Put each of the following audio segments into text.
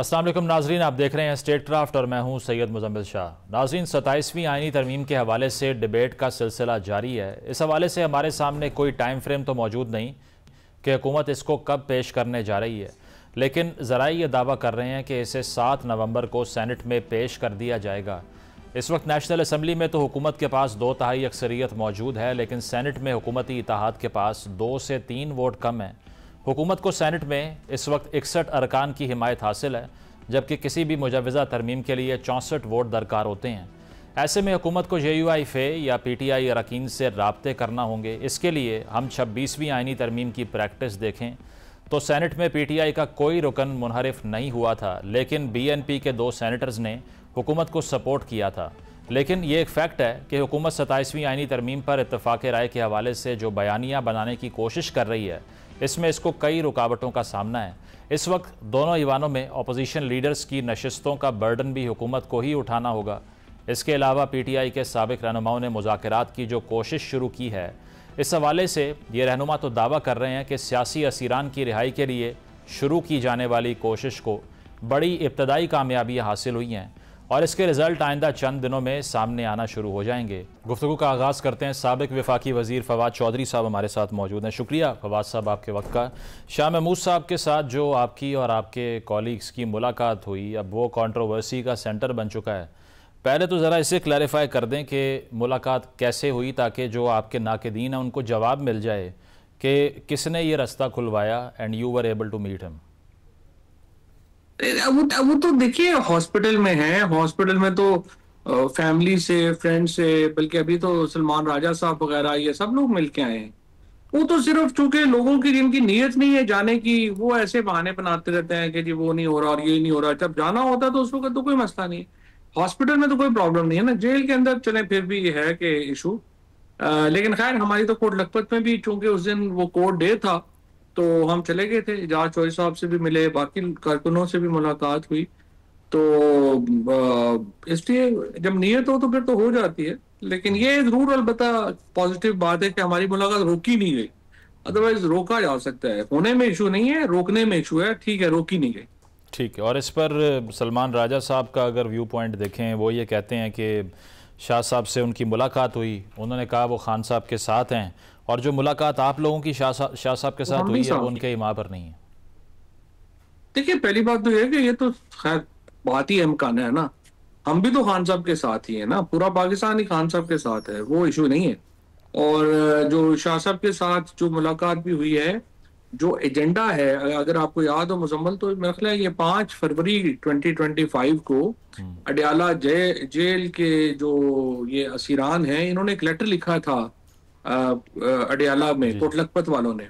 अस्सलाम वालेकुम नाजरीन, आप देख रहे हैं स्टेट क्राफ्ट और मैं हूं सैयद मुजम्मिल शाह। नाजरीन, 27वीं आईनी तरमीम के हवाले से डिबेट का सिलसिला जारी है। इस हवाले से हमारे सामने कोई टाइम फ्रेम तो मौजूद नहीं कि हुकूमत इसको कब पेश करने जा रही है, लेकिन ज़रा ये दावा कर रहे हैं कि इसे 7 नवंबर को सेनेट में पेश कर दिया जाएगा। इस वक्त नेशनल असम्बली में तो हुकूमत के पास 2/3 अक्सरियत मौजूद है, लेकिन सेनेट में हुकूमती इत्तेहाद के पास 2 से 3 वोट कम हैं। हुकूमत को सेनेट में इस वक्त 61 अरकान की हिमायत हासिल है, जबकि किसी भी मुजवज़ा तरमीम के लिए 64 वोट दरकार होते हैं। ऐसे में हुकूमत को JUI या PTI अरकान से राब्ते करना होंगे। इसके लिए हम 26वीं आईनी तरमीम की प्रैक्टिस देखें तो सेनेट में PTI का कोई रुकन मुनहरिफ नहीं हुआ था, लेकिन BNP के 2 सेनेटर्स ने हुकूमत को सपोर्ट किया था। लेकिन ये एक फैक्ट है कि हुकूमत 27वीं आईनी तरमीम पर इत्तफाक़ राय के हवाले से जो बयानियाँ बनाने की कोशिश कर रही है, इसमें इसको कई रुकावटों का सामना है। इस वक्त दोनों ईवानों में अपोजिशन लीडर्स की नशिस्तों का बर्डन भी हुकूमत को ही उठाना होगा। इसके अलावा PTI के साबिक रहनुमाओं ने मुज़ाकरात की जो कोशिश शुरू की है, इस हवाले से ये रहनुमा तो दावा कर रहे हैं कि सियासी असीरान की रिहाई के लिए शुरू की जाने वाली कोशिश को बड़ी इब्तदाई कामयाबियाँ हासिल हुई हैं और इसके रिज़ल्ट आइंदा चंद दिनों में सामने आना शुरू हो जाएंगे। गुफ्तगू का आगाज़ करते हैं। साबिक वफाकी वज़ीर फवाद चौधरी साहब हमारे साथ मौजूद हैं। शुक्रिया फवाद साहब आपके वक्त का। शाह महमूद साहब के साथ जो आपकी और आपके कॉलीग्स की मुलाकात हुई, अब वो कंट्रोवर्सी का सेंटर बन चुका है। पहले तो ज़रा इसे क्लैरिफाई कर दें कि मुलाकात कैसे हुई, ताकि जो आपके नाक़दीन हैं उनको जवाब मिल जाए कि किसने ये रास्ता खुलवाया and you were able to meet him. वो तो देखिए हॉस्पिटल में है, हॉस्पिटल में तो फैमिली से, फ्रेंड से, बल्कि अभी तो सलमान राजा साहब वगैरह ये सब लोग मिलके आए हैं। वो तो सिर्फ चूंकि लोगों की जिनकी नीयत नहीं है जाने की, वो ऐसे बहाने बनाते रहते हैं कि जी वो नहीं हो रहा और ये नहीं हो रहा। जब जाना होता है तो उस वक्त तो कोई मसला नहीं है। हॉस्पिटल में तो कोई प्रॉब्लम नहीं है ना। जेल के अंदर चले फिर भी ये है कि इशू, लेकिन खैर हमारी तो कोर्ट लखपत में भी चूंकि उस दिन वो कोर्ट डे था तो हम चले गए थे। एजाज चौधरी साहब से भी मिले, बाकी कारकुनों से भी मुलाकात हुई। तो इसलिए जब नीयत हो तो फिर तो हो जाती है। लेकिन ये जरूर अलबत्ता पॉजिटिव बात है कि हमारी मुलाकात रोकी नहीं गई। अदरवाइज रोका जा सकता है। होने में इशू नहीं है, रोकने में इशू है। ठीक है, रोकी नहीं गई। ठीक है। और इस पर सलमान राजा साहब का अगर व्यू पॉइंट देखें, वो ये कहते हैं कि शाह साहब से उनकी मुलाकात हुई, उन्होंने कहा वो खान साहब के साथ हैं, और जो मुलाकात आप लोगों की शाह साहब के साथ हुई है वो उनके इमाम पर नहीं है। देखिए पहली बात तो ये कि ये तो खैर बात ही इम्कान है ना। हम भी तो खान साहब के साथ ही है ना, पूरा पाकिस्तान ही खान साहब के साथ है, वो इशू नहीं है। और जो शाह साहब के साथ जो मुलाकात भी हुई है, जो एजेंडा है, अगर आपको याद हो मुजम्मल, तो मेरा ख्याल है ये 5 फरवरी 2025 को अडयाला जेल के जो ये असीरान हैं, इन्होंने एक लेटर लिखा था अडयाला में कोट लखपत वालों ने,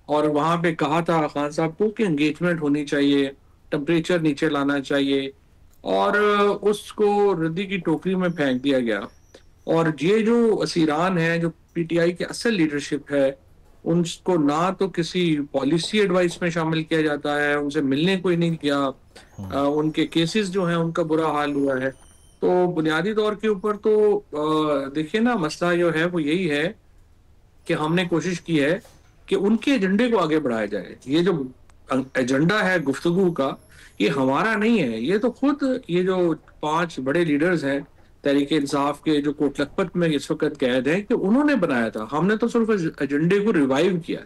और वहां पे कहा था खान साहब को कि एंगेजमेंट होनी चाहिए, टेम्परेचर नीचे लाना चाहिए, और उसको रद्दी की टोकरी में फेंक दिया गया। और ये जो असीरान है, जो PTI की असल लीडरशिप है, उनको ना तो किसी पॉलिसी एडवाइस में शामिल किया जाता है, उनसे मिलने कोई नहीं किया। उनके केसेस जो हैं उनका बुरा हाल हुआ है। तो बुनियादी तौर के ऊपर तो देखिए ना, मसला जो है वो यही है कि हमने कोशिश की है कि उनके एजेंडे को आगे बढ़ाया जाए। ये जो एजेंडा है गुफ्तगू का, ये हमारा नहीं है। ये तो खुद ये जो 5 बड़े लीडर्स हैं तहरीक इंसाफ के, जो कोट लखपत में इस वक्त कैद हैं, कि उन्होंने बनाया था। हमने तो सिर्फ एजेंडे को रिवाइव किया।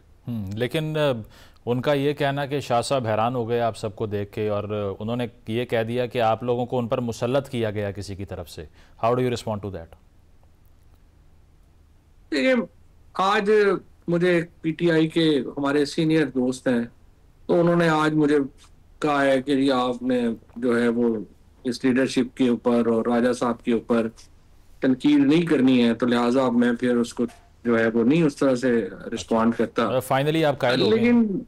लेकिन उनका ये कहना कि शाह साहब हैरान हो गए आप सबको देख के, और उन्होंने ये कह दिया कि आप लोगों को उन पर मुसल्लत किया गया किसी की तरफ से। How do you respond to that? देखिए आज मुझे PTI के हमारे सीनियर दोस्त हैं, तो उन्होंने आज मुझे कहा है कि जी आपने जो है वो इस लीडरशिप के ऊपर और राजा साहब के ऊपर तनकीद नहीं करनी है, तो लिहाजा मैं फिर उसको जो है वो नहीं उस तरह से रिस्पॉन्ड करता। फाइनली आप कायल हो गए। लेकिन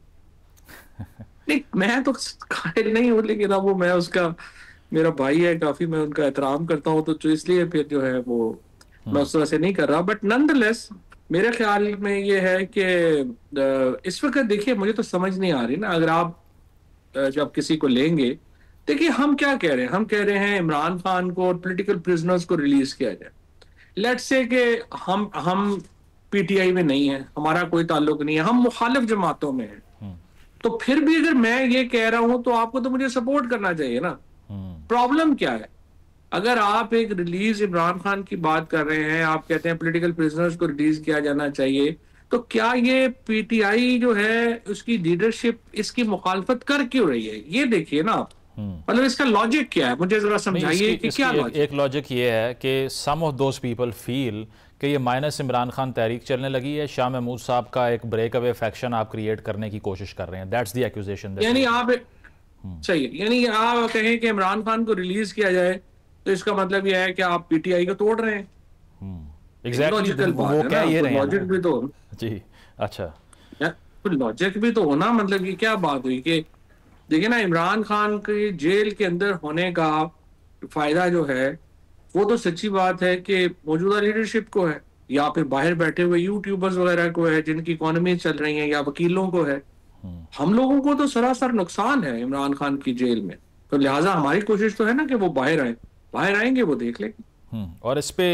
नहीं, मैं तो कायल नहीं हूँ, लेकिन अब वो मैं उसका, मेरा भाई है काफी, मैं उनका एहतराम करता हूँ, तो इसलिए फिर जो है वो मैं उस तरह से नहीं कर रहा। बट नॉनदलेस मेरे ख्याल में ये है कि इस वक्त देखिए मुझे तो समझ नहीं आ रही ना, अगर आप जब किसी को लेंगे, देखिए हम क्या कह रहे हैं, हम कह रहे हैं इमरान खान को और पॉलिटिकल प्रिजनर्स को रिलीज किया जाए। लेट्स से कि हम PTI में नहीं है, हमारा कोई ताल्लुक नहीं है, हम मुखालिफ जमातों में हैं, तो फिर भी अगर मैं ये कह रहा हूं तो आपको तो मुझे सपोर्ट करना चाहिए ना। प्रॉब्लम क्या है? अगर आप एक रिलीज इमरान खान की बात कर रहे हैं, आप कहते हैं पॉलिटिकल प्रिजनर्स को रिलीज किया जाना चाहिए, तो क्या ये पीटीआई जो है उसकी लीडरशिप इसकी मुखालफत कर क्यों रही है? ये देखिए ना आप, मतलब इसका लॉजिक क्या है, मुझे जरा समझाइए कि क्या लॉजिक। एक लॉजिक ये है कि सम ऑफ दोज पीपल फील कि ये माइनस इमरान खान तहरीक चलने लगी है, शाह महमूद साहब का एक ब्रेक अवे फैक्शन आप क्रिएट करने की कोशिश कर रहे हैं। That's the accusation. यानी आप सही है, यानी आप कहें कि इमरान खान को रिलीज किया जाए तो इसका मतलब यह है कि आप पीटीआई को तोड़ रहे हैं। एग्जैक्टली वो क्या ये रहे हैं लॉजिक भी तो जी। अच्छा, कोई लॉजिक भी तो होना, मतलब ये क्या बात हुई कि देखिए ना, इमरान खान के जेल के अंदर होने का फायदा जो है वो तो सच्ची बात है कि मौजूदा लीडरशिप को है, या फिर बाहर बैठे हुए यूट्यूबर्स वगैरह को है जिनकी इकोनॉमी चल रही है, या वकीलों को है। हम लोगों को तो सरासर नुकसान है इमरान खान की जेल में, तो लिहाजा हमारी कोशिश तो है ना कि वो बाहर आए, बाहर आएंगे वो देख लेंगे। और इस पे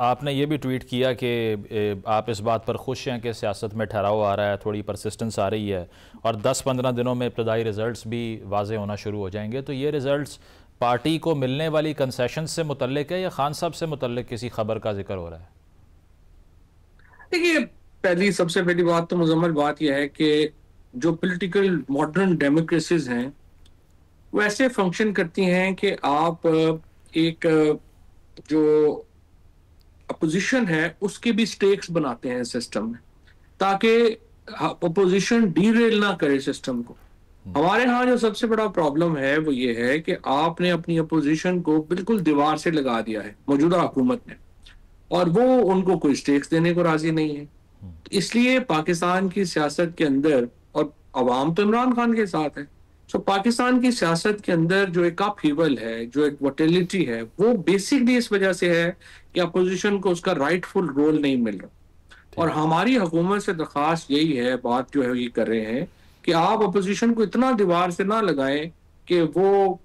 आपने ये भी ट्वीट किया कि आप इस बात पर खुश हैं कि सियासत में ठहराव आ रहा है, थोड़ी परसिस्टेंस आ रही है और 10-15 दिनों में इब्तदाई रिजल्ट्स भी वाज़े होना शुरू हो जाएंगे। तो ये रिजल्ट्स पार्टी को मिलने वाली कंसेशन से मुतल्लिक है या खान साहब से मुतल्लिक किसी खबर का जिक्र हो रहा है? देखिए, सबसे पहली बात तो मुजम्मल बात यह है कि जो पॉलिटिकल मॉडर्न डेमोक्रेसीज हैं वो ऐसे फंक्शन करती हैं कि आप एक जो अपोजिशन है उसके भी स्टेक्स बनाते हैं सिस्टम में, ताकि अपोजिशन डीरेल ना करे सिस्टम को। हमारे यहाँ जो सबसे बड़ा प्रॉब्लम है वो ये है कि आपने अपनी अपोजिशन को बिल्कुल दीवार से लगा दिया है मौजूदा हुकूमत ने, और वो उनको कोई स्टेक्स देने को राजी नहीं है। इसलिए पाकिस्तान की सियासत के अंदर, और अवाम तो इमरान खान के साथ है, तो पाकिस्तान की सियासत के अंदर जो एक अपहीवल है, जो एक वोटेलिटी है, वो बेसिकली इस वजह से है कि अपोजिशन को उसका राइटफुल रोल नहीं मिल रहा। और हमारी हुकूमत से दरख्वास्त यही है, बात जो है ये कर रहे हैं कि आप अपोजिशन को इतना दीवार से ना लगाएं कि वो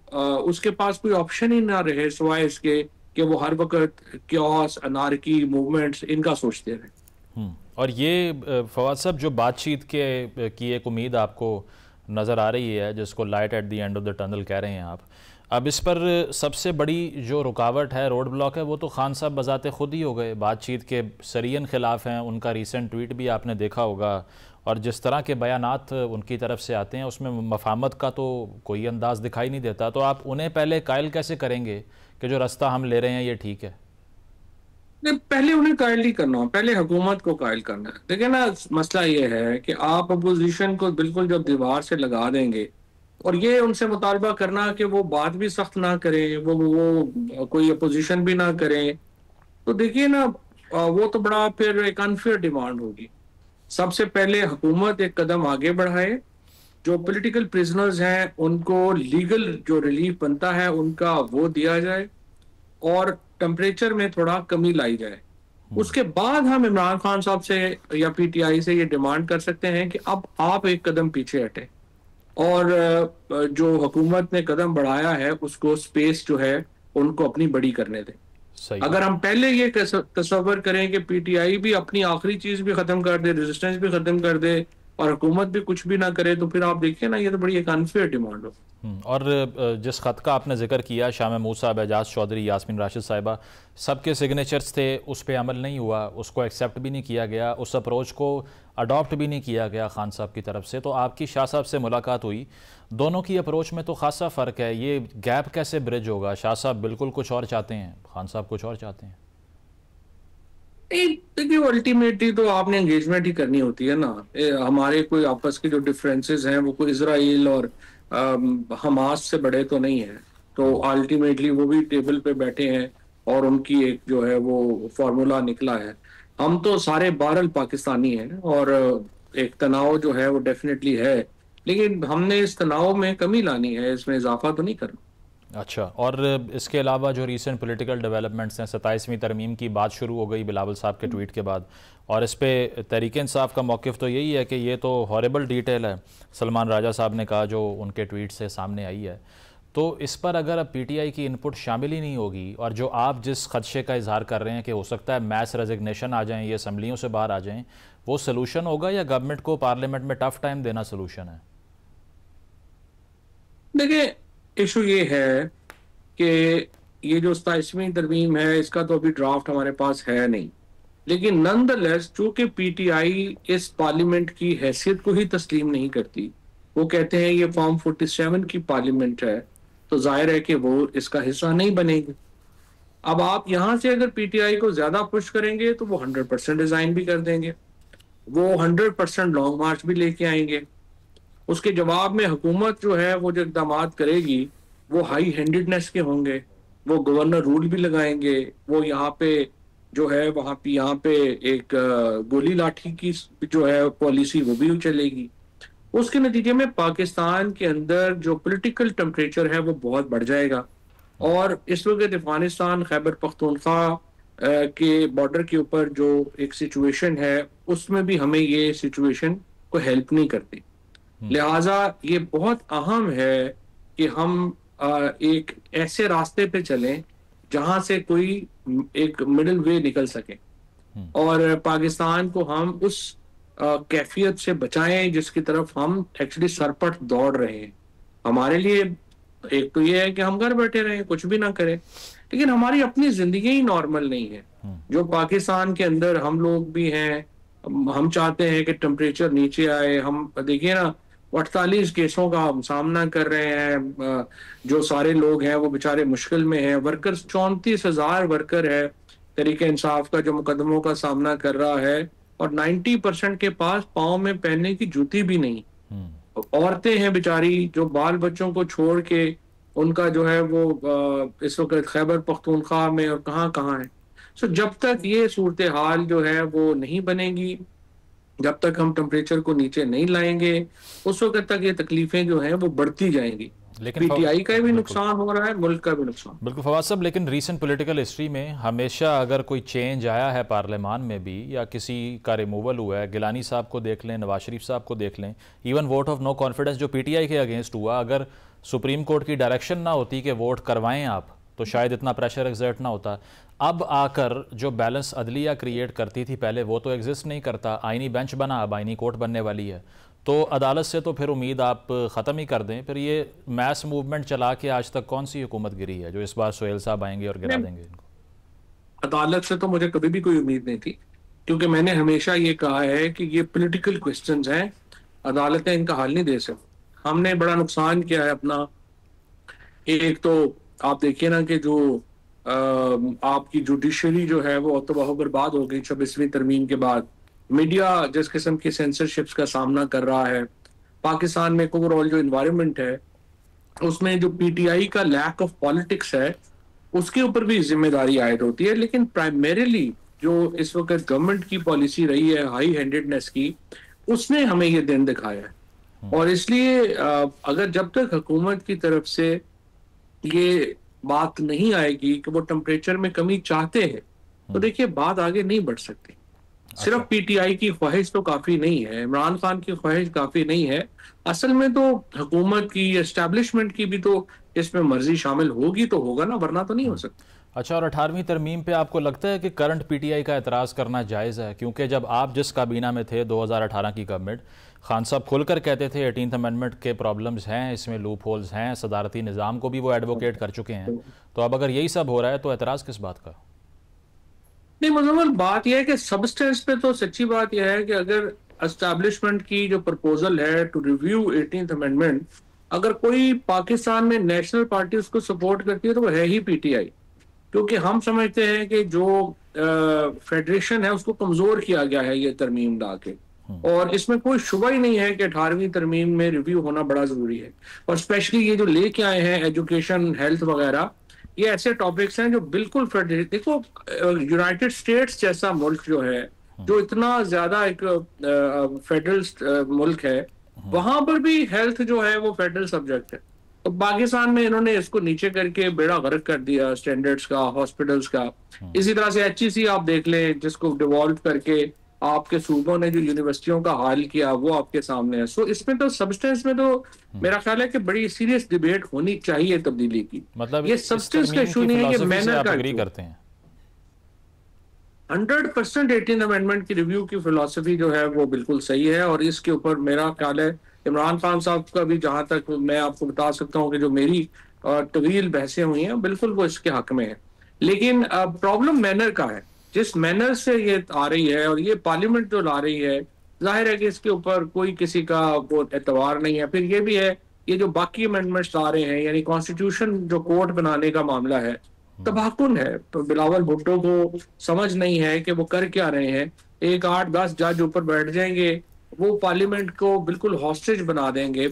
उसके पास कोई ऑप्शन ही ना रहे सिवाय इसके कि वो हर वक्त क्योस, अनार्की, मूवमेंट्स इनका सोचते रहे। और ये फवाद साहब जो बातचीत की एक उम्मीद आपको नज़र आ रही है, जिसको light at the end of the tunnel कह रहे हैं आप, अब इस पर सबसे बड़ी जो रुकावट है, रोड ब्लॉक है, वो तो खान साहब बजाते खुद ही हो गए। बातचीत के सरियन खिलाफ हैं, उनका रीसेंट ट्वीट भी आपने देखा होगा, और जिस तरह के बयानात उनकी तरफ से आते हैं उसमें मफाहमत का तो कोई अंदाज़ दिखाई नहीं देता। तो आप उन्हें पहले कायल कैसे करेंगे कि जो रास्ता हम ले रहे हैं ये ठीक है? नहीं, पहले उन्हें कायल नहीं करना, पहले हुकूमत को कायल करना है। देखिए ना, मसला ये है कि आप अपोजिशन को बिल्कुल जब दीवार से लगा देंगे और ये उनसे मुतालबा करना कि वो बात भी सख्त ना करें, वो कोई अपोजिशन भी ना करें, तो देखिए ना, वो तो बड़ा फिर एक अनफेयर डिमांड होगी। सबसे पहले हुकूमत एक कदम आगे बढ़ाए, जो पॉलिटिकल प्रिजनर्स हैं उनको लीगल जो रिलीफ बनता है उनका वो दिया जाए, और टेम्परेचर में थोड़ा कमी लाई जाए। उसके बाद हम इमरान खान साहब से या पीटीआई से ये डिमांड कर सकते हैं कि अब आप एक कदम पीछे हटे और जो हुकूमत ने कदम बढ़ाया है उसको स्पेस जो है उनको अपनी बड़ी करने दें। अगर हम पहले ये तस्वर करें कि पीटीआई भी अपनी आखिरी चीज भी खत्म कर दे, रेजिस्टेंस भी खत्म कर दे और हुकूमत भी कुछ भी ना करे, तो फिर आप देखिए ना, ये तो बड़ी एक अनफेयर डिमांड हो। और जिस खत का आपने जिक्र किया, शाह महमूद साहब, एजाज चौधरी, यास्मीन राशिद साहिबा, सबके सिग्नेचर्स थे, उस पर अमल नहीं हुआ, उसको एक्सेप्ट भी नहीं किया गया, उस अप्रोच को अडॉप्ट भी नहीं किया गया खान साहब की तरफ से। तो आपकी शाह साहब से मुलाकात हुई, दोनों की अप्रोच में तो खासा फ़र्क है, ये गैप कैसे ब्रिज होगा? शाह साहब बिल्कुल कुछ और चाहते हैं, खान साहब कुछ और चाहते हैं। देखिए, अल्टीमेटली तो आपने एंगेजमेंट ही करनी होती है ना। हमारे कोई आपस के जो डिफरेंसेस हैं वो कोई इजराइल और हमास से बड़े तो नहीं है, तो अल्टीमेटली वो भी टेबल पे बैठे हैं और उनकी एक जो है वो फॉर्मूला निकला है। हम तो सारे बहरहाल पाकिस्तानी हैं और एक तनाव जो है वो डेफिनेटली है, लेकिन हमने इस तनाव में कमी लानी है, इसमें इजाफा तो नहीं करना। अच्छा, और इसके अलावा जो रीसेंट पॉलिटिकल डेवलपमेंट्स हैं, 27वीं तरमीम की बात शुरू हो गई बिलावल साहब के ट्वीट के बाद, और इस पे तहरीक इंसाफ का मौक़िफ़ तो यही है कि ये तो हॉरेबल डिटेल है, सलमान राजा साहब ने कहा, जो उनके ट्वीट से सामने आई है। तो इस पर अगर अब पीटीआई की इनपुट शामिल ही नहीं होगी, और जो आप जिस खदशे का इजहार कर रहे हैं कि हो सकता है मैस रेजिग्नेशन आ जाएँ, ये असम्बलियों से बाहर आ जाएँ, वो सलूशन होगा या गवर्नमेंट को पार्लियामेंट में टफ टाइम देना सलूशन है? देखिए, इशू ये है कि ये जो 27वीं तरमीम है, इसका तो अभी ड्राफ्ट हमारे पास है नहीं, लेकिन नॉनदलेस चूंकि पीटीआई इस पार्लियामेंट की हैसियत को ही तस्लीम नहीं करती, वो कहते हैं ये फॉर्म 47 की पार्लियामेंट है, तो जाहिर है कि वो इसका हिस्सा नहीं बनेगी। अब आप यहां से अगर पीटीआई को ज्यादा पुश करेंगे तो वो 100% रिजाइन भी कर देंगे, वो 100% लॉन्ग मार्च भी लेके आएंगे। उसके जवाब में हुकूमत जो है वो जो इकदाम करेगी वो हाई हैंडेडनेस के होंगे, वो गवर्नर रूल भी लगाएंगे, वो यहाँ पे जो है वहां पे यहाँ पे एक गोली लाठी की जो है पॉलिसी वो भी चलेगी। उसके नतीजे में पाकिस्तान के अंदर जो पॉलिटिकल टेम्परेचर है वो बहुत बढ़ जाएगा। और इस वक्त अफगानिस्तान खैबर पख्तूनख्वा के बॉर्डर के ऊपर जो एक सिचुएशन है उसमें भी हमें ये सिचुएशन को हेल्प नहीं करती। लिहाजा ये बहुत अहम है कि हम एक ऐसे रास्ते पे चलें जहां से कोई एक मिडिल वे निकल सके और पाकिस्तान को हम उस कैफियत से बचाएं जिसकी तरफ हम एक्चुअली सरपट दौड़ रहे हैं। हमारे लिए एक तो ये है कि हम घर बैठे रहें, कुछ भी ना करें, लेकिन हमारी अपनी जिंदगी ही नॉर्मल नहीं है। जो पाकिस्तान के अंदर हम लोग भी हैं, हम चाहते हैं कि टेम्परेचर नीचे आए। हम देखिए ना, 48 केसों का हम सामना कर रहे हैं, जो सारे लोग हैं वो बेचारे मुश्किल में हैं। वर्कर्स 34,000 वर्कर है तरीके इंसाफ का जो मुकदमों का सामना कर रहा है, और 90% के पास पाँव में पहनने की जूती भी नहीं। औरतें हैं बेचारी जो बाल बच्चों को छोड़ के उनका जो है वो इस वक्त खैबर पख्तूनख्वा में और कहाँ कहाँ है। सो जब तक ये सूरत हाल जो है वो नहीं बनेगी, जब तक हम टेम्परेचर को नीचे नहीं लाएंगे, उस वक्त तक ये तकलीफें जो हैं वो बढ़ती जाएंगी। लेकिन पीटीआई का भी नुकसान हो रहा है, मुल्क का भी नुकसान। बिल्कुल फवाद साहब, लेकिन रीसेंट पॉलिटिकल हिस्ट्री में हमेशा अगर कोई चेंज आया है पार्लियामान में भी या किसी का रिमूवल हुआ है, गिलानी साहब को देख लें, नवाज शरीफ साहब को देख लें, even vote of no confidence जो पीटीआई के अगेंस्ट हुआ, अगर सुप्रीम कोर्ट की डायरेक्शन ना होती कि वोट करवाएं आप, तो शायद इतना प्रेशर एग्जर्ट ना होता। अब आकर जो बैलेंस अदलिया क्रिएट करती थी पहले, वो तो एग्जिस्ट नहीं करता। आईनी बेंच बना, अब आईनी कोर्ट बनने वाली है, तो अदालत से तो फिर उम्मीद आप ख़त्म ही कर दें। फिर ये मैस मूवमेंट चला के आज तक कौन सी हुकूमत गिरी है जो इस बार सोहेल साहब आएंगे और गिरा देंगे इनको? अदालत से तो मुझे कभी भी कोई उम्मीद नहीं थी, क्योंकि मैंने हमेशा ये कहा है कि ये पॉलिटिकल क्वेश्चंस हैं, अदालतें इनका हल नहीं दे सकती। हमने बड़ा नुकसान किया है अपना। एक तो आप देखिए ना कि जो आपकी जुडिशरी जो है वो तबाह बर्बाद हो गई 26वीं तरमीम के बाद। मीडिया जिस किस्म की सेंसरशिप्स का सामना कर रहा है, पाकिस्तान में ओवरऑल जो इन्वायरमेंट है उसमें जो पीटीआई का लैक ऑफ पॉलिटिक्स है उसके ऊपर भी जिम्मेदारी आयद होती है। लेकिन प्राइमरीली जो इस वक्त गवर्नमेंट की पॉलिसी रही है हाई हैंडेडनेस की, उसने हमें ये दिन दिखाया है। और इसलिए अगर जब तक हुकूमत की तरफ से ये बात नहीं आएगी कि वो टेम्परेचर में कमी चाहते हैं, तो देखिए बात आगे नहीं बढ़ सकती। सिर्फ पीटीआई की ख्वाहिश तो काफी नहीं है, इमरान खान की ख्वाहिश काफी नहीं है। असल में तो हुकूमत की, एस्टैब्लिशमेंट की भी तो इसमें मर्जी शामिल होगी तो होगा ना, वरना तो नहीं हो सकता। अच्छा, और 18वीं तरमीम पे आपको लगता है कि करंट पीटीआई का एतराज़ करना जायज़ है? क्योंकि जब आप जिस काबीना में थे 2018 की गवर्नमेंट, खान साहब खुलकर कहते थे 18th अमेंडमेंट के प्रॉब्लम्स हैं, इसमें लूप होल्स हैं, सदारती निज़ाम को भी वो एडवोकेट कर चुके हैं। तो अब अगर यही सब हो रहा है तो एतराज़ किस बात का? नहीं, मतलब बात यह है कि सबस्टेंस पे तो सच्ची बात यह है कि अगर एस्टैब्लिशमेंट की जो प्रपोजल है टू रिव्यू 18th अमेंडमेंट, अगर कोई पाकिस्तान में नेशनल पार्टी उसको सपोर्ट करती है तो वो है ही पीटीआई। क्योंकि हम समझते हैं कि जो फेडरेशन है उसको कमजोर किया गया है ये तरमीम ला के, और इसमें कोई शुबा ही नहीं है कि 18वीं तरमीम में रिव्यू होना बड़ा जरूरी है। और स्पेशली ये जो लेके आए हैं एजुकेशन, हेल्थ वगैरह, ये ऐसे टॉपिक्स हैं जो बिल्कुल देखो, यूनाइटेड स्टेट्स जैसा मुल्क जो है, जो इतना ज्यादा एक फेडरल मुल्क है, वहां पर भी हेल्थ जो है वो फेडरल सब्जेक्ट है। तो पाकिस्तान में इन्होंने इसको नीचे करके बेड़ा गर्क कर दिया स्टैंडर्ड्स का, हॉस्पिटल्स का। इसी तरह से एचईसी आप देख लें, जिसको डिवॉल्व करके आपके सूबों ने जो यूनिवर्सिटियों का हाल किया वो आपके सामने है। सो इसमें तो सब्सटेंस में तो मेरा ख्याल है कि बड़ी सीरियस डिबेट होनी चाहिए तब्दीली की। मतलब ये सब्सटेंस का इशू नहीं है, ये मैनर का एग्री करते हैं। 100% 18th अमेंडमेंट की रिव्यू की फिलॉसफी जो है वो बिल्कुल सही है, और इसके ऊपर मेरा ख्याल है इमरान खान साहब का भी जहां तक मैं आपको बता सकता हूँ कि जो मेरी तवील बहसें हुई हैं बिल्कुल वो इसके हक में है। लेकिन प्रॉब्लम मैनर का है, जिस मैनर से ये आ रही है और ये पार्लियामेंट जो ला रही है, जाहिर है कि इसके ऊपर कोई किसी का वो एतबार नहीं है। फिर ये भी है, ये जो बाकी अमेंडमेंट्स ला रहे हैं, यानी कॉन्स्टिट्यूशन जो कोर्ट बनाने का मामला है, तबाहकुन है। तो बिलावल भुट्टो को समझ नहीं है कि वो कर क्या रहे हैं। एक 8-10 जज ऊपर बैठ जाएंगे, वो पार्लियामेंट को बिल्कुल हॉस्टेज बना देंगे,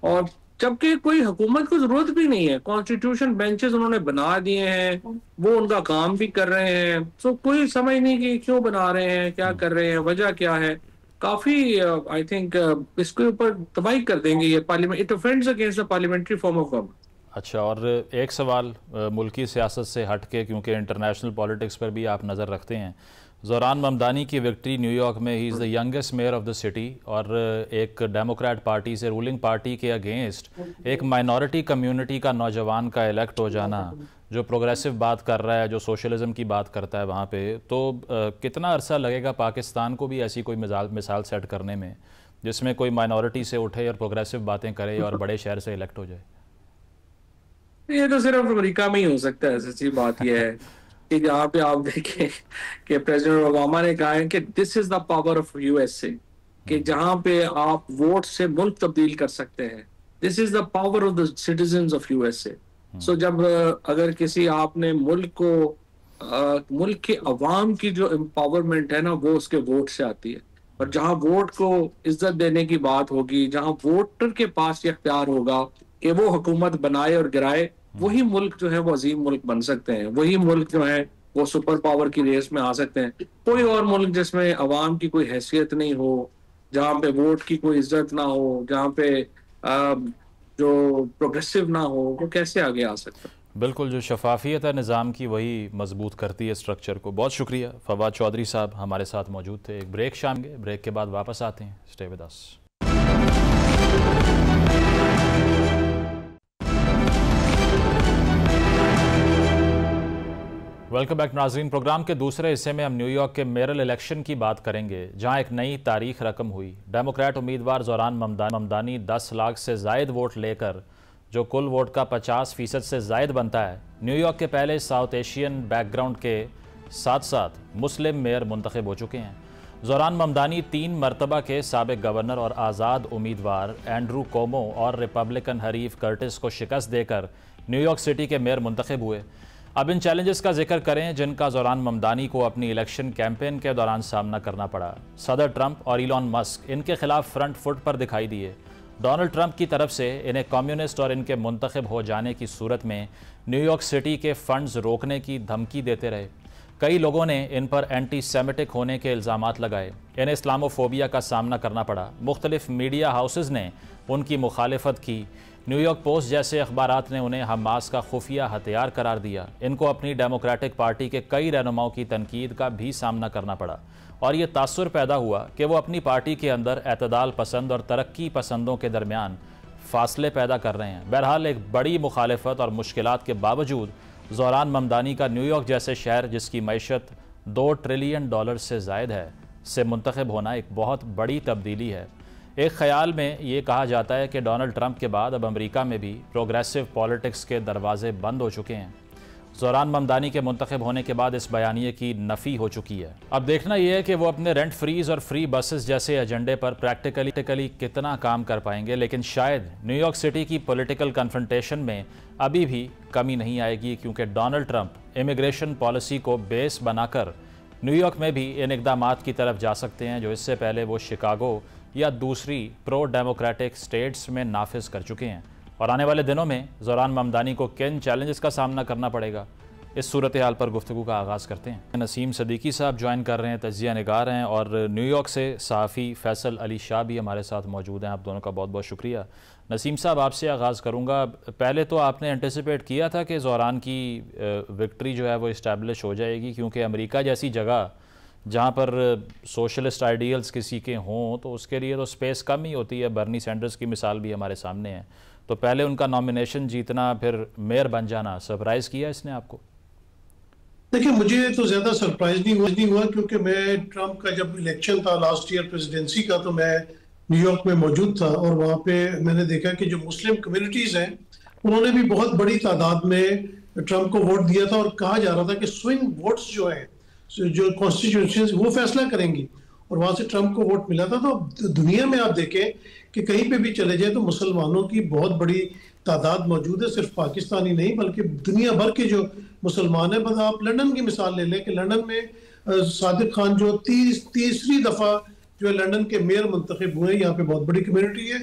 और जबकि कोई हुकूमत को जरूरत भी नहीं है। कॉन्स्टिट्यूशन बेंचेस उन्होंने बना दिए हैं, वो उनका काम भी कर रहे हैं। सो कोई समझ नहीं कि क्यों बना रहे हैं, क्या कर रहे हैं, वजह क्या है। काफी आई थिंक इसके ऊपर तबाही कर देंगे ये parliament. It offends against the parliamentary form of government. अच्छा, और एक सवाल मुल्की सियासत से हट के, क्योंकि इंटरनेशनल पॉलिटिक्स पर भी आप नज़र रखते हैं। ज़ोरान ममदानी की विक्ट्री न्यूयॉर्क में, he is the youngest mayor of the city, और एक डेमोक्रेट पार्टी से, रूलिंग पार्टी के अगेंस्ट एक माइनॉरिटी कम्युनिटी का नौजवान का इलेक्ट हो जाना, जो प्रोग्रेसिव बात कर रहा है, जो सोशलिज्म की बात करता है वहाँ पे, तो कितना अरसा लगेगा पाकिस्तान को भी ऐसी कोई मिसाल सेट करने में जिसमें कोई माइनॉरिटी से उठे और प्रोग्रेसिव बातें करे और बड़े शहर से इलेक्ट हो जाए? ये तो सिर्फ अमेरिका में ही हो सकता है। सच्ची बात यह है कि जहाँ पे आप देखें कि प्रेसिडेंट ओबामा ने कहा है कि this is the power of USA, कि जहाँ पे आप वोट से मुल्क तब्दील कर सकते हैं। This is the power of the citizens of USA. So जब अगर किसी आपने मुल्क को मुल्क के अवाम की जो एम्पावरमेंट है ना, वो उसके वोट से आती है। और जहाँ वोट को इज्जत देने की बात होगी, जहाँ वोटर के पास ये अख्तियार होगा कि वो हुकूमत बनाए और गिराए, वही मुल्क जो है वो अजीम मुल्क बन सकते हैं। वही मुल्क जो है वो सुपर पावर की रेस में आ सकते हैं। कोई और मुल्क जिसमें अवाम की कोई हैसियत नहीं हो, जहाँ पे वोट की कोई इज्जत ना हो, जहाँ पे जो प्रोग्रेसिव ना हो, वो कैसे आगे आ सकता है? बिल्कुल, जो शफाफियत है निज़ाम की, वही मजबूत करती है स्ट्रक्चर को। बहुत शुक्रिया। फवाद चौधरी साहब हमारे साथ मौजूद थे। एक ब्रेक शामिल, ब्रेक के बाद वापस आते हैं। Stay with us. Welcome back नाज़रीन। प्रोग्राम के दूसरे हिस्से में हम न्यूयॉर्क के मेयरल इलेक्शन की बात करेंगे, जहां एक नई तारीख रकम हुई। डेमोक्रेट उम्मीदवार ज़ोरान ममदानी 10 लाख से ज़ायद वोट लेकर, जो कुल वोट का 50% से ज़ायद बनता है, न्यूयॉर्क के पहले साउथ एशियन बैकग्राउंड के साथ साथ मुस्लिम मेयर मुंतखब हो चुके हैं। ज़ोरान ममदानी 3 मरतबा के साबिक गवर्नर और आज़ाद उम्मीदवार एंड्रू कोमो और रिपब्लिकन हरीफ कर्टिस को शिकस्त देकर न्यूयॉर्क सिटी के मेयर मुंतखब हुए। अब इन चैलेंजेस का जिक्र करें जिनका ज़ोरान ममदानी को अपनी इलेक्शन कैंपेन के दौरान सामना करना पड़ा। सदर ट्रंप और इलॉन मस्क इनके खिलाफ फ्रंट फुट पर दिखाई दिए। डोनाल्ड ट्रंप की तरफ से इन्हें कम्युनिस्ट और इनके मुंतखब हो जाने की सूरत में न्यूयॉर्क सिटी के फंड्स रोकने की धमकी देते रहे। कई लोगों ने इन पर एंटी सेमिटिक होने के इल्ज़ामात लगाए। इन्हें इस्लामोफोबिया का सामना करना पड़ा। मुख्तलिफ मीडिया हाउसेज ने उनकी मुखालिफत की। न्यूयॉर्क पोस्ट जैसे अखबारात ने उन्हें हमास का खुफिया हथियार करार दिया। इनको अपनी डेमोक्रेटिक पार्टी के कई रहनुमाओं की तनकीद का भी सामना करना पड़ा, और ये तासुर पैदा हुआ कि वो अपनी पार्टी के अंदर एतदाल पसंद और तरक्की पसंदों के दरमियान फासले पैदा कर रहे हैं। बहरहाल, एक बड़ी मुखालिफत और मुश्किलात के बावजूद ज़ोरान ममदानी का न्यूयॉर्क जैसे शहर, जिसकी मैशत $2 ट्रिलियन से ज़ायद है, से मुंतखब होना एक बहुत बड़ी तब्दीली है। एक ख्याल में ये कहा जाता है कि डोनाल्ड ट्रंप के बाद अब अमेरिका में भी प्रोग्रेसिव पॉलिटिक्स के दरवाजे बंद हो चुके हैं। ज़ोरान ममदानी के मुंतखब होने के बाद इस बयानिए की नफ़ी हो चुकी है। अब देखना यह है कि वो अपने रेंट फ्रीज और फ्री बसेस जैसे एजेंडे पर प्रैक्टिकली कितना काम कर पाएंगे। लेकिन शायद न्यूयॉर्क सिटी की पॉलिटिकल कन्फ्रंटेशन में अभी भी कमी नहीं आएगी, क्योंकि डोनाल्ड ट्रंप इमिग्रेशन पॉलिसी को बेस बनाकर न्यूयॉर्क में भी इन इक़दामात की तरफ जा सकते हैं, जो इससे पहले वो शिकागो या दूसरी प्रो डेमोक्रेटिक स्टेट्स में नाफिज कर चुके हैं। और आने वाले दिनों में ज़ोरान ममदानी को किन चैलेंजेस का सामना करना पड़ेगा, इस सूरत हाल पर गुफ्तगू का आगाज़ करते हैं। नसीम सदीकी साहब ज्वाइन कर रहे हैं, तजिया निगार हैं, और न्यूयॉर्क से सहाफ़ी फैसल अली शाह भी हमारे साथ मौजूद हैं। आप दोनों का बहुत बहुत शुक्रिया। नसीम साहब, आपसे आगाज़ करूँगा। पहले तो आपने एंटिसिपेट किया था कि ज़ोरान की विक्ट्री जो है वो इस्टेब्लिश हो जाएगी, क्योंकि अमेरिका जैसी जगह जहाँ पर सोशलिस्ट आइडियल्स किसी के हों तो उसके लिए तो स्पेस कम ही होती है। बर्नी सैंडर्स की मिसाल भी हमारे सामने है। तो पहले उनका नॉमिनेशन जीतना, फिर मेयर बन जाना, सरप्राइज़ किया इसने आपको? देखिए, मुझे तो ज़्यादा सरप्राइज नहीं हुआ क्योंकि मैं ट्रंप का जब इलेक्शन था लास्ट ईयर प्रेसिडेंसी का, तो मैं न्यूयॉर्क में मौजूद था, और वहाँ पे मैंने देखा कि जो मुस्लिम कम्युनिटीज़ हैं उन्होंने भी बहुत बड़ी तादाद में ट्रंप को वोट दिया था, और कहा जा रहा था कि स्विंग वोट्स जो है, जो कॉन्स्टिट्यूंसीज वो फैसला करेंगी, और वहाँ से ट्रंप को वोट मिला था। तो दुनिया में आप देखें कि कहीं पे भी चले जाए तो मुसलमानों की बहुत बड़ी तादाद मौजूद है, सिर्फ पाकिस्तानी नहीं बल्कि दुनिया भर के जो मुसलमान हैं। बस आप लंदन की मिसाल ले लें कि लंदन में सादिक खान जो तीसरी दफ़ा जो है लंदन के मेयर मुंतखब हुए, यहाँ पे बहुत बड़ी कम्युनिटी है।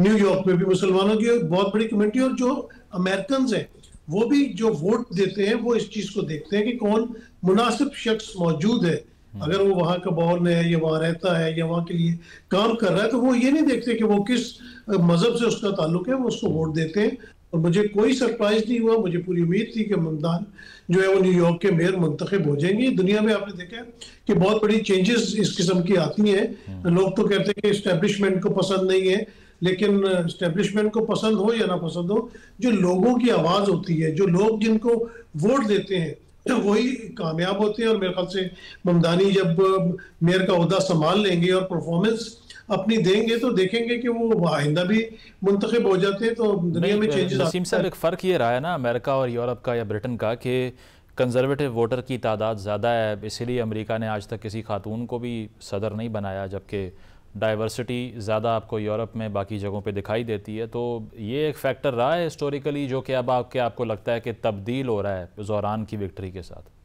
न्यूयॉर्क में भी मुसलमानों की बहुत बड़ी कम्युनिटी, और जो अमेरिकन हैं वो भी जो वोट देते हैं वो इस चीज को देखते हैं कि कौन मुनासिब शख्स मौजूद है। अगर वो वहाँ का बॉर्न है या वहाँ रहता है या वहाँ के लिए काम कर रहा है, तो वो ये नहीं देखते कि वो किस मजहब से उसका ताल्लुक है, वो उसको वोट देते हैं। और मुझे कोई सरप्राइज नहीं हुआ, मुझे पूरी उम्मीद थी कि ममदान जो है वो न्यूयॉर्क के मेयर मुंतखब हो जाएंगे। दुनिया में आपने देखा कि बहुत बड़ी चेंजेस इस किस्म की आती हैं। लोग तो कहते हैं कि इस्टेब्लिशमेंट को पसंद नहीं है, लेकिन इस्टेब्लिशमेंट को पसंद हो या ना पसंद हो, जो लोगों की आवाज होती है, जो लोग जिनको वोट देते हैं, तो वही कामयाब होते हैं। और मेरे ख्याल से ममदानी जब मेयर का ओहदा संभाल लेंगे और परफॉर्मेंस अपनी देंगे तो देखेंगे कि वो आइंदा भी मुंतखब हो जाते हैं। तो दुनिया में चेंजेस नसीम साहब, एक फ़र्क ये रहा है ना अमेरिका और यूरोप का या ब्रिटेन का कि कंजर्वेटिव वोटर की तादाद ज़्यादा है, इसीलिए अमेरिका ने आज तक किसी खातून को भी सदर नहीं बनाया, जबकि डाइवर्सिटी ज़्यादा आपको यूरोप में बाकी जगहों पे दिखाई देती है। तो ये एक फैक्टर रहा है हिस्टोरिकली जो कि अब आपको लगता है कि तब्दील हो रहा है ज़ोहरान की विक्ट्री के साथ।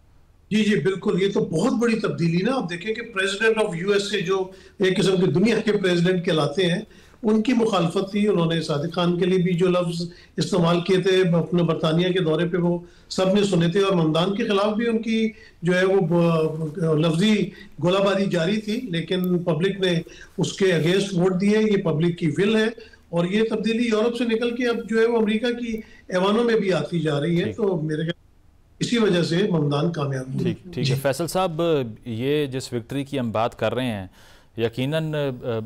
जी जी बिल्कुल, ये तो बहुत बड़ी तब्दीली ना। आप देखें कि प्रेसिडेंट ऑफ यूएसए जो एक किस्म के दुनिया के प्रेसिडेंट कहलाते हैं, उनकी मुखालफत थी। उन्होंने सादिक खान के लिए भी जो लफ्ज इस्तेमाल किए थे अपने बरतानिया के दौरे पे, वो सब ने सुने थे। और ममदान के खिलाफ भी उनकी जो है वो लफ्जी गोलाबारी जारी थी, लेकिन पब्लिक ने उसके अगेंस्ट वोट दिए। ये पब्लिक की विल है, और ये तब्दीली यूरोप से निकल के अब जो है वो अमेरिका की ऐवानों में भी आती जा रही है। तो मेरे इसी वजह से ममदान कामयाब हुए। ठीक है फैसल साहब, ये जिस विक्ट्री की हम बात कर रहे हैं, यकीनन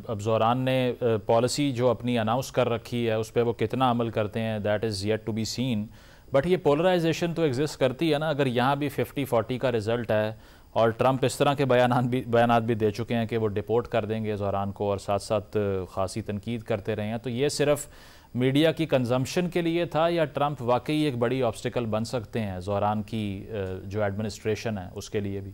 अब ज़ोहरान ने पॉलिसी जो अपनी अनाउंस कर रखी है उस पर वो कितना अमल करते हैं, that is yet to be seen. But ये पोलराइजेशन तो एग्जिस्ट करती है ना। अगर यहाँ भी 50-40 का रिजल्ट है और ट्रंप इस तरह के बयानात भी दे चुके हैं कि वो डिपोर्ट कर देंगे ज़ोहरान को और साथ साथ ख़ासी तनकीद करते रहे हैं, तो ये सिर्फ मीडिया की कंजम्पशन के लिए था या ट्रंप वाकई एक बड़ी ऑब्स्टिकल बन सकते हैं ज़ोहरान की जो एडमिनिस्ट्रेशन है उसके लिए भी?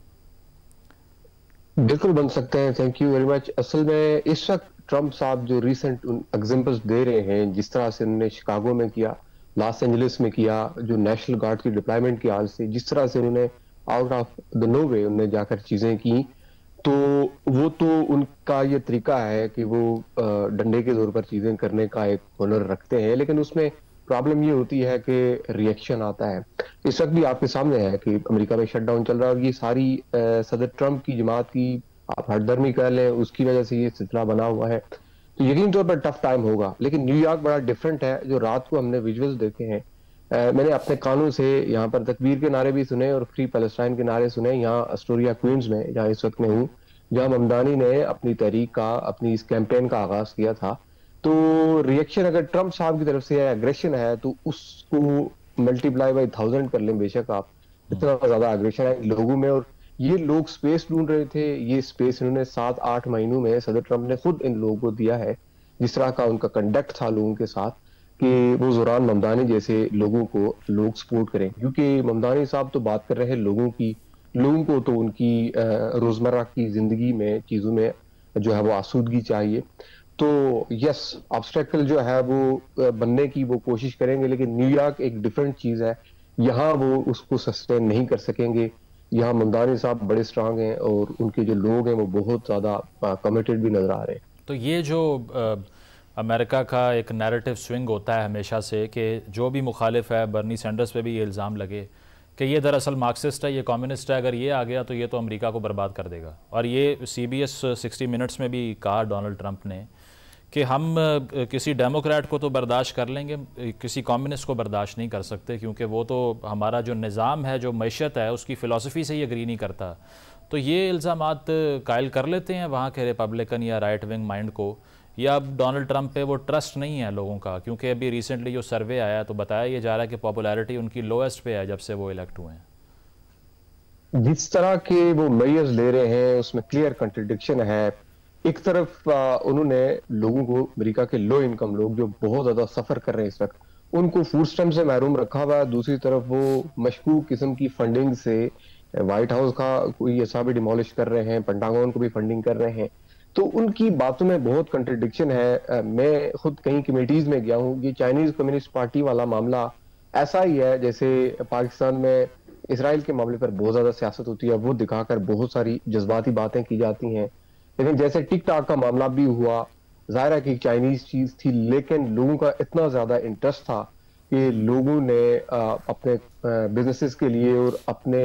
बिल्कुल बन सकते हैं, थैंक यू वेरी मच। असल में इस वक्त ट्रंप साहब जो रिसेंट एग्जांपल्स दे रहे हैं, जिस तरह से उन्होंने शिकागो में किया, लॉस एंजलिस में किया, जो नेशनल गार्ड की डिप्लॉयमेंट की हाल से जिस तरह से उन्होंने आउट ऑफ द नो वे उन्होंने जाकर चीजें की, तो वो तो उनका ये तरीका है कि वो डंडे के जोर पर चीजें करने का एक हुनर रखते हैं। लेकिन उसमें प्रॉब्लम ये होती है कि रिएक्शन आता है। इस वक्त भी आपके सामने है कि अमेरिका में शटडाउन चल रहा है, और ये सारी सदर ट्रंप की जमात की आप हटदर्मी कर लें, उसकी वजह से ये सिलसिला बना हुआ है। तो यकीन तौर पर टफ टाइम होगा। लेकिन न्यूयॉर्क बड़ा डिफरेंट है। जो रात को हमने विजुअल्स देखे हैं, मैंने अपने कानों से यहाँ पर तकबीर के नारे भी सुने और फ्री पैलेस्टाइन के नारे सुने। यहाँ एस्टोरिया क्वींस में, जहाँ इस वक्त मैं हूँ, जहाँ ममदानी ने अपनी तहरीक का, अपनी इस कैंपेन का आगाज किया था, तो रिएक्शन अगर ट्रंप साहब की तरफ से है, एग्रेशन है, तो उसको मल्टीप्लाई बाई 1000 कर लें बेशक आप, इतना ज्यादा एग्रेशन है लोगों में। और ये लोग स्पेस ढूंढ रहे थे, ये स्पेस इन्होंने 7-8 महीनों में सदर ट्रंप ने खुद इन लोगों को दिया है। जिस तरह का उनका कंडक्ट था लोगों के साथ कि वो ज़ोहरान ममदानी जैसे लोगों को लोग सपोर्ट करें, क्योंकि ममदानी साहब तो बात कर रहे हैं लोगों की, लोगों को तो उनकी रोजमर्रा की जिंदगी में चीजों में जो है वो आसूदगी चाहिए। तो यस, ऑब्स्टेकल जो है वो बनने की वो कोशिश करेंगे, लेकिन न्यूयॉर्क एक डिफरेंट चीज है, यहाँ वो उसको सस्टेन नहीं कर सकेंगे। यहाँ ममदानी साहब बड़े स्ट्रांग हैं और उनके जो लोग हैं वो बहुत ज्यादा कमिटेड भी नजर आ रहे हैं। तो ये जो अमेरिका का एक नैरेटिव स्विंग होता है हमेशा से कि जो भी मुखालिफ है, बर्नी सैंडर्स पे भी ये इल्ज़ाम लगे कि ये दरअसल मार्क्सिस्ट है, ये कम्युनिस्ट है, अगर ये आ गया तो ये तो अमेरिका को बर्बाद कर देगा। और ये CBS 60 मिनट्स में भी कहा डोनाल्ड ट्रंप ने कि हम किसी डेमोक्रेट को तो बर्दाश्त कर लेंगे, किसी कम्युनिस्ट को बर्दाश्त नहीं कर सकते, क्योंकि वो तो हमारा जो निज़ाम है, जो मैशत है, उसकी फ़िलासफ़ी से ही एग्री नहीं करता। तो ये इल्ज़ामात कायल कर लेते हैं वहाँ के रिपब्लिकन या राइट विंग माइंड को, या अब डोनाल्ड ट्रंप पे वो ट्रस्ट नहीं है लोगों का? क्योंकि अभी रिसेंटली जो सर्वे आया तो बताया ये जा रहा है कि पॉपुलैरिटी उनकी लोएस्ट पे है जब से वो इलेक्ट हुए हैं। जिस तरह के वो मेयर्स ले रहे हैं उसमें क्लियर कंट्रडिक्शन है। एक तरफ उन्होंने लोगों को, अमेरिका के लो इनकम लोग जो बहुत ज्यादा सफर कर रहे हैं इस वक्त, उनको फूड स्टैम्प से महरूम रखा हुआ है। दूसरी तरफ वो मशकूक किस्म की फंडिंग से व्हाइट हाउस का कोई ऐसा भी डिमोलिश कर रहे हैं, पेंटागन को भी फंडिंग कर रहे हैं। तो उनकी बातों में बहुत कंट्रडिक्शन है। मैं खुद कई कमेटीज में गया हूँ। ये चाइनीज कम्युनिस्ट पार्टी वाला मामला ऐसा ही है जैसे पाकिस्तान में इसराइल के मामले पर बहुत ज्यादा सियासत होती है, वो दिखाकर बहुत सारी जज्बाती बातें की जाती हैं। लेकिन जैसे टिकटॉक का मामला भी हुआ, जाहिर है कि चाइनीज चीज थी, लेकिन लोगों का इतना ज्यादा इंटरेस्ट था कि लोगों ने अपने बिजनेसेस के लिए और अपने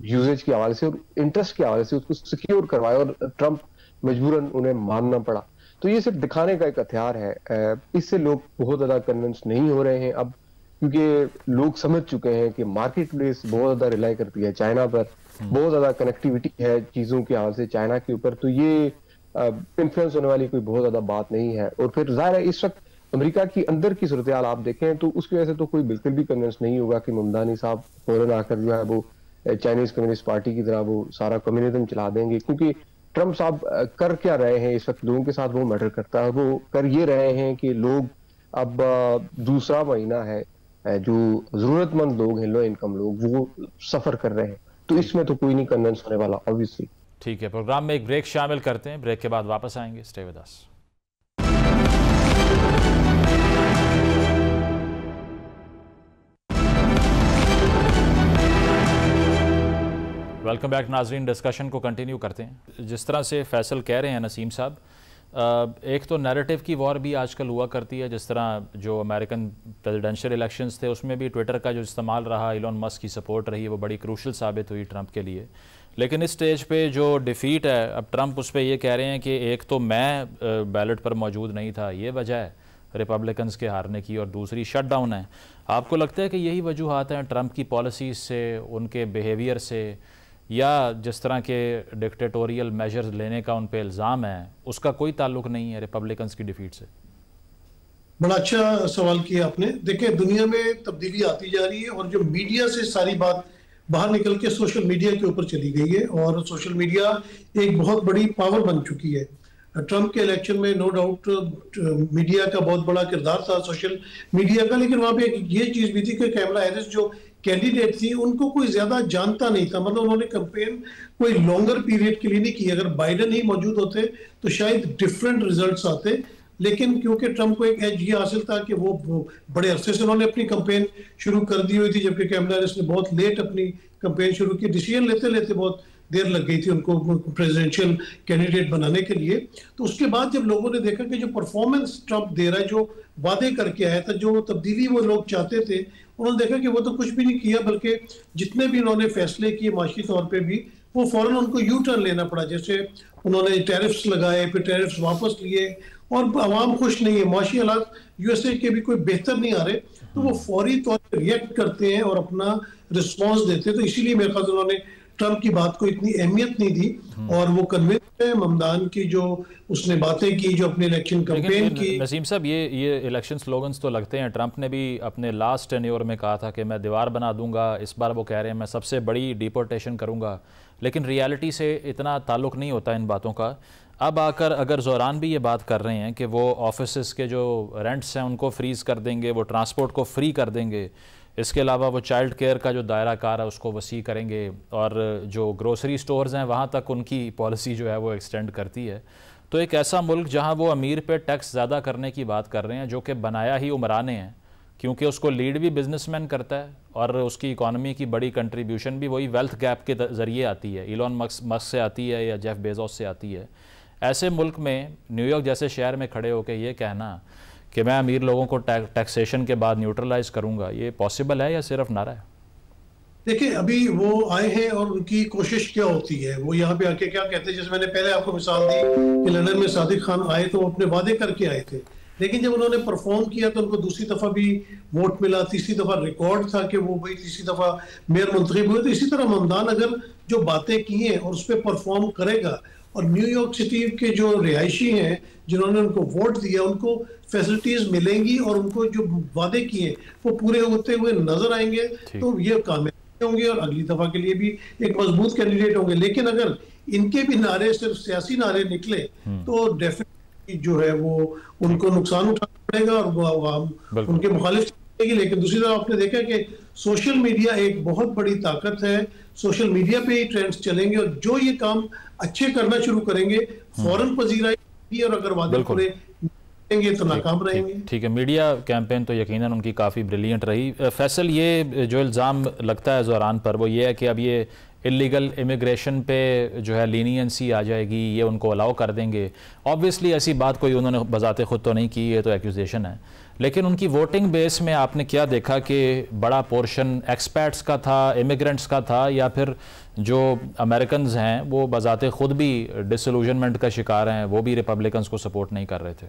यूजेज के हवाले से और इंटरेस्ट के हवाले से उसको सिक्योर करवाया और ट्रंप मजबूरन उन्हें मानना पड़ा। तो ये सिर्फ दिखाने का एक हथियार है। इससे लोग बहुत ज्यादा कन्विंस नहीं हो रहे हैं अब, क्योंकि लोग समझ चुके हैं कि मार्केट प्लेस बहुत ज्यादा रिलाई करती है चाइना पर, बहुत ज्यादा कनेक्टिविटी है चीजों के हवाले से चाइना के ऊपर। तो ये इन्फ्लुएंस होने वाली कोई बहुत ज्यादा बात नहीं है। और फिर जाहिर है इस वक्त अमेरिका की अंदर की सूरत हाल आप देखें तो उसकी वजह से तो कोई बिल्कुल भी कन्विंस नहीं होगा कि ममदानी साहब फौरन आकर जो है वो चाइनीज कम्युनिस्ट पार्टी की तरह वो सारा कम्युनिज्म चला देंगे। क्योंकि ट्रंप साहब कर क्या रहे हैं इस वक्त लोगों के साथ, वो मैटर करता है। वो कर ये रहे हैं कि लोग अब दूसरा महीना है, जो जरूरतमंद लोग हैं, लो इनकम लोग, वो सफर कर रहे हैं। तो इसमें तो कोई नहीं कन्विंस होने वाला ऑब्वियसली। ठीक है, प्रोग्राम में एक ब्रेक शामिल करते हैं, ब्रेक के बाद वापस आएंगे। Stay with us. Welcome back नाजरीन, डिस्कशन को कंटिन्यू करते हैं। जिस तरह से फैसल कह रहे हैं नसीम साहब, एक तो नैरेटिव की वॉर भी आजकल हुआ करती है। जिस तरह जो अमेरिकन प्रेसिडेंशियल इलेक्शंस थे उसमें भी ट्विटर का जो इस्तेमाल रहा, इलॉन मस्क की सपोर्ट रही, वो बड़ी क्रूशल साबित हुई ट्रंप के लिए। लेकिन इस स्टेज पे जो डिफीट है, अब ट्रंप उस पर ये कह रहे हैं कि एक तो मैं बैलेट पर मौजूद नहीं था, ये वजह है रिपब्लिकन्स के हारने की, और दूसरी शट डाउन है। आपको लगता है कि यही वजूहत हैं ट्रंप की पॉलिसीज से, उनके बिहेवियर से, या जिस तरह के डिक्टेटोरियल मेजर्स लेने का उन पे इल्ज़ाम है उसका कोई ताल्लुक नहीं है रिपब्लिकन्स की डिफीट से? बड़ा अच्छा सवाल किया आपने। देखिए, दुनिया में तब्दीली आती जा रही है और जो मीडिया से सारी बात बाहर निकल के सोशल मीडिया के ऊपर चली गई है, और सोशल मीडिया एक बहुत बड़ी पावर बन चुकी है। ट्रंप के इलेक्शन में नो डाउट मीडिया का बहुत बड़ा किरदार था, सोशल मीडिया का। लेकिन वहां पे ये चीज भी थी कि कैमला हैरिस जो कैंडिडेट थी उनको कोई ज्यादा जानता नहीं था, मतलब उन्होंने कैंपेन कोई लॉन्गर पीरियड के लिए नहीं की। अगर बाइडन ही मौजूद होते तो शायद डिफरेंट रिजल्ट्स आते। लेकिन क्योंकि ट्रंप को एक एज ये हासिल था कि वो बड़े अरसे से उन्होंने अपनी कैंपेन शुरू कर दी हुई थी, जबकि कैमला हैरिस ने बहुत लेट अपनी कैंपेन शुरू की। डिसीजन लेते लेते बहुत देर लग गई थी उनको प्रेसिडेंशियल कैंडिडेट बनाने के लिए। तो उसके बाद जब लोगों ने देखा कि जो परफॉर्मेंस ट्रंप दे रहा है, जो वादे करके आया था, जो तब्दीली वो लोग चाहते थे, उन्होंने देखा कि वो तो कुछ भी नहीं किया, बल्कि जितने भी उन्होंने फैसले किए माशी तौर पे भी, वो फौरन उनको यू टर्न लेना पड़ा। जैसे उन्होंने टैरिफ्स लगाए, फिर टैरिफ्स वापस लिए, और आवाम खुश नहीं है, माशी हालात यूएसए के भी कोई बेहतर नहीं आ रहे, तो वो फौरी तौर पर रिएक्ट करते हैं और अपना रिस्पॉन्स देते हैं। तो इसीलिए मेरे ख्याल से उन्होंने ट्रंप की बात को इतनी अहमियत नहीं दी, और वो कन्विंस है ममदान की जो उसने बातें की, जो अपने इलेक्शन कैंपेन की। नसीम साहब, ये इलेक्शन स्लोगन्स तो लगते हैं। ट्रंप ने भी अपने लास्ट टेन्योर में कहा था कि मैं दीवार बना दूंगा, इस बार वो कह रहे हैं मैं सबसे बड़ी डिपोर्टेशन करूंगा, लेकिन रियलिटी से इतना ताल्लुक नहीं होता इन बातों का। अब आकर अगर ज़ोरान भी ये बात कर रहे हैं कि वो ऑफिस के जो रेंट्स हैं उनको फ्रीज़ कर देंगे, वो ट्रांसपोर्ट को फ्री कर देंगे, इसके अलावा वो चाइल्ड केयर का जो दायरा कार है उसको वसी करेंगे, और जो ग्रोसरी स्टोर्स हैं वहाँ तक उनकी पॉलिसी जो है वो एक्सटेंड करती है। तो एक ऐसा मुल्क जहाँ वो अमीर पे टैक्स ज़्यादा करने की बात कर रहे हैं, जो कि बनाया ही उमराने हैं, क्योंकि उसको लीड भी बिजनेसमैन करता है और उसकी इकॉनमी की बड़ी कंट्रीब्यूशन भी वही वेल्थ गैप के ज़रिए आती है, इलॉन मस्क से आती है या जेफ बेजोस से आती है। ऐसे मुल्क में न्यूयॉर्क जैसे शहर में खड़े होकर ये कहना कि मैं अमीर लोगों को टैक्सेशन के बाद न्यूट्रलाइज करूंगा, ये पॉसिबल है या सिर्फ नारा है? देखिए, अभी वो आए हैं और उनकी कोशिश क्या होती है, वो यहाँ पे आके क्या कहते हैं। जैसे मैंने पहले आपको मिसाल दी कि लंदन में सादिक खान आए तो वो अपने वादे करके आए थे, लेकिन जब उन्होंने परफॉर्म किया तो उनको दूसरी दफा भी वोट मिला, तीसरी दफा रिकॉर्ड था कि वो भाई तीसरी दफा मेयर मुंतखब हुए। तो इसी तरह ममदान अगर जो बातें की हैं और उस पर परफॉर्म करेगा, और न्यूयॉर्क सिटी के जो रिहायशी हैं जिन्होंने उनको वोट दिया, उनको फैसिलिटीज मिलेंगी और उनको जो वादे किए वो पूरे होते हुए नजर आएंगे, तो ये कामयाब होंगे और अगली दफा के लिए भी एक मजबूत कैंडिडेट होंगे। लेकिन अगर इनके भी नारे सिर्फ सियासी नारे निकले तो डेफिनेटली जो है वो उनको नुकसान उठाना पड़ेगा और हम उनके मुखालिफ करेंगे। लेकिन दूसरी तरफ आपने देखा कि सोशल मीडिया एक बहुत बड़ी ताकत है, सोशल मीडिया पे ही ट्रेंड्स चलेंगे और जो ये काम अच्छे करना शुरू करेंगे फौरन पजीराई और अगर वादे पूरे तो नाकाम रहेंगे। ठीक है, मीडिया कैंपेन तो यकीनन उनकी काफ़ी ब्रिलियंट रही। फैसल, ये जो इल्ज़ाम लगता है ज़ोरान पर वो ये है कि अब ये इलीगल इमिग्रेशन पे जो है लीनियंसी आ जाएगी, ये उनको अलाउ कर देंगे। ऑब्वियसली ऐसी बात कोई उन्होंने बजाते खुद तो नहीं की, ये तो एक्यूजेशन है। लेकिन उनकी वोटिंग बेस में आपने क्या देखा कि बड़ा पोर्शन एक्सपैट्स का था, इमिग्रेंट्स का था, या फिर जो अमेरिकन्स हैं वो बजाते खुद भी डिसइल्यूजनमेंट का शिकार हैं, वो भी रिपब्लिकन्स को सपोर्ट नहीं कर रहे थे?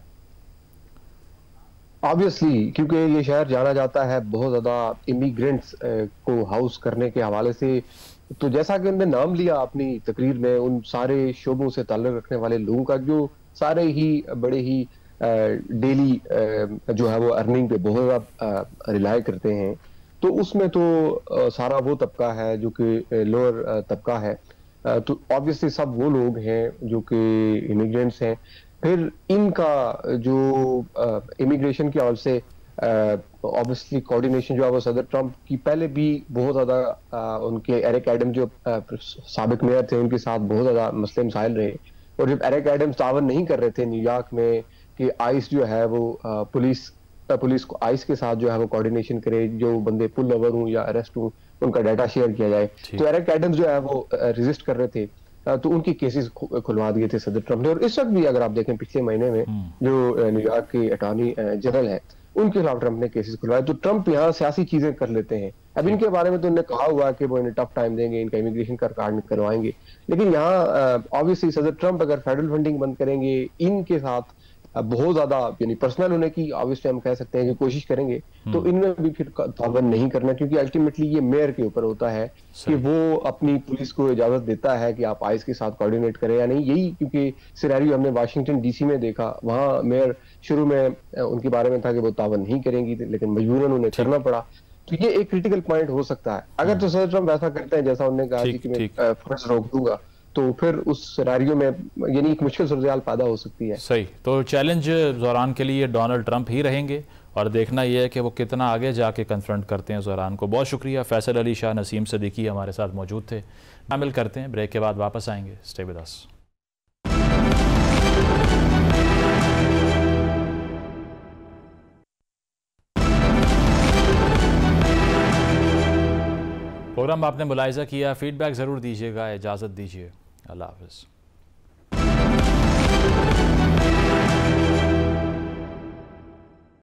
ऑब्वियसली, क्योंकि ये शहर जाना जाता है बहुत ज़्यादा इमिग्रेंट्स को हाउस करने के हवाले से। तो जैसा कि उन्होंने नाम लिया अपनी तकरीर में, उन सारे शोबों से ताल्लुक़ रखने वाले लोगों का जो सारे ही बड़े ही डेली जो है वो अर्निंग पे बहुत ज़्यादा रिलाय करते हैं, तो उसमें तो सारा वो तबका है जो कि लोअर तबका है। तो ऑब्वियसली सब वो लोग हैं जो कि इमिग्रेंट्स हैं। फिर इनका जो इमिग्रेशन के हवाले से ऑब्वियसली कोऑर्डिनेशन जो है वो सदर ट्रंप की पहले भी बहुत ज़्यादा उनके एरिक एडम्स जो साबिक मेयर थे उनके साथ बहुत ज़्यादा मसले मसाइल रहे। और जब एरिक एडम्स तावन नहीं कर रहे थे न्यूयॉर्क में कि आइस जो है वो पुलिस को आइस के साथ जो है वो कोऑर्डिनेशन करे, जो बंदे पुल ओवर हूँ या अरेस्ट हूँ उनका डाटा शेयर किया जाए, तो एरिक एडम्स जो है वो रेजिस्ट कर रहे थे, तो उनकी केसेस खुलवा दिए थे सदर ट्रंप ने। और इस वक्त भी अगर आप देखें पिछले महीने में जो न्यूयॉर्क के अटॉर्नी जनरल है उनके खिलाफ ट्रंप ने केसेस खुलवाए। तो ट्रंप यहाँ सियासी चीजें कर लेते हैं। अब इनके बारे में तो उन्होंने कहा हुआ कि वो इन्हें टफ टाइम देंगे, इनका इमिग्रेशन का कार्ड करवाएंगे, लेकिन यहाँ ऑब्वियसली सदर ट्रंप अगर फेडरल फंडिंग बंद करेंगे, इनके साथ बहुत ज्यादा यानी पर्सनल होने की ऑब्वियसली हम कह सकते हैं कि कोशिश करेंगे, तो इनमें भी फिर ताबन नहीं करना, क्योंकि अल्टीमेटली ये मेयर के ऊपर होता है कि वो अपनी पुलिस को इजाजत देता है कि आप आइस के साथ कोऑर्डिनेट करें या नहीं। यही क्योंकि सिनेरियो हमने वाशिंगटन डीसी में देखा, वहां मेयर शुरू में उनके बारे में था कि वो ताबन नहीं करेंगी, लेकिन मजबूरन उन्हें करना पड़ा। तो ये एक क्रिटिकल पॉइंट हो सकता है। अगर तो सदर ट्रंप ऐसा करते हैं जैसा उन्होंने कहा कि मैं फर्ज रोक दूंगा, तो फिर उस सिनेरियो में यानी एक मुश्किल सूरत पैदा हो सकती है। सही, तो चैलेंज ज़ोरान के लिए डोनाल्ड ट्रंप ही रहेंगे और देखना यह है कि वो कितना आगे जाके कन्फ्रंट करते हैं ज़ोरान को। बहुत शुक्रिया। फैसल अली शाह, नसीम सदीकी हमारे साथ मौजूद थे। शामिल करते हैं, ब्रेक के बाद वापस आएंगे। Stay with us. प्रोग्राम आपने मुलाहिज़ा किया, फीडबैक ज़रूर दीजिएगा। इजाज़त दीजिए, अल्लाह हाफ़िज़।